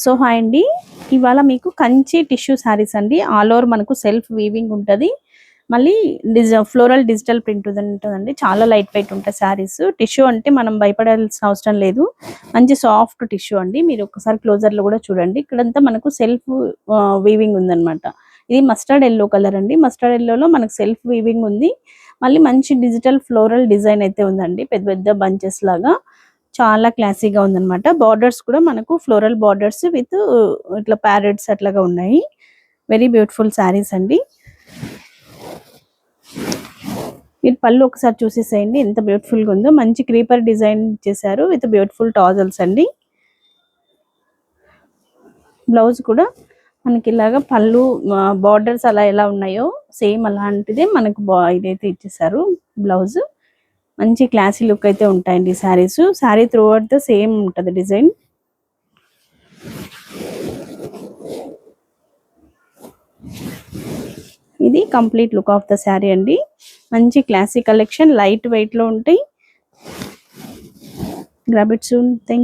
So hi అండి, ఇవాళ మీకు కంచి టిష్యూ శారీస్ అండి. ఆల్ ఓవర్ మనకు సెల్ఫ్ వీవింగ్ ఉంటుంది. మళ్ళీ ఫ్లోరల్ డిజిటల్ ప్రింట్ ఉంటుందండి. చాలా లైట్ వెయిట్ ఉంటాయి శారీస్. టిష్యూ అంటే మనం భయపడాల్సిన అవసరం లేదు. మంచి సాఫ్ట్ టిష్యూ అండి. మీరు ఒకసారి క్లోజర్ లో కూడా చూడండి. ఇక్కడంతా మనకు సెల్ఫ్ వీవింగ్ ఉందన్నమాట. ఇది మస్టర్డ్ ఎల్లో కలర్ అండి. మస్టర్డ్ ఎల్లోలో మనకు సెల్ఫ్ వీవింగ్ ఉంది. మళ్ళీ మంచి డిజిటల్ ఫ్లోరల్ డిజైన్ అయితే ఉందండి, పెద్ద పెద్ద బంచెస్ లాగా. చాలా క్లాసీగా ఉందన్నమాట. బార్డర్స్ కూడా మనకు ఫ్లోరల్ బార్డర్స్ విత్ ఇట్లా ప్యారెట్స్ అట్లాగా ఉన్నాయి. వెరీ బ్యూటిఫుల్ శారీస్ అండి. మీరు పళ్ళు ఒకసారి చూసేసేయండి ఎంత బ్యూటిఫుల్ గా ఉందో. మంచి క్రీపర్ డిజైన్ చేశారు విత్ బ్యూటిఫుల్ టాజల్స్ అండి. బ్లౌజ్ కూడా మనకి ఇలాగా పళ్ళు బార్డర్స్ అలా ఎలా ఉన్నాయో సేమ్ అలాంటిదే మనకు ఇదైతే ఇచ్చేసారు బ్లౌజ్. మంచి క్లాసీ లుక్ అయితే ఉంటాయండి saris. Sari through out the same ఉంటుంది డిజైన్. ఇది complete look of the sari అండి. మంచి క్లాసీ కలెక్షన్, లైట్ వెయిట్ లో ఉంటాయి. Grab it soon. థ్యాంక్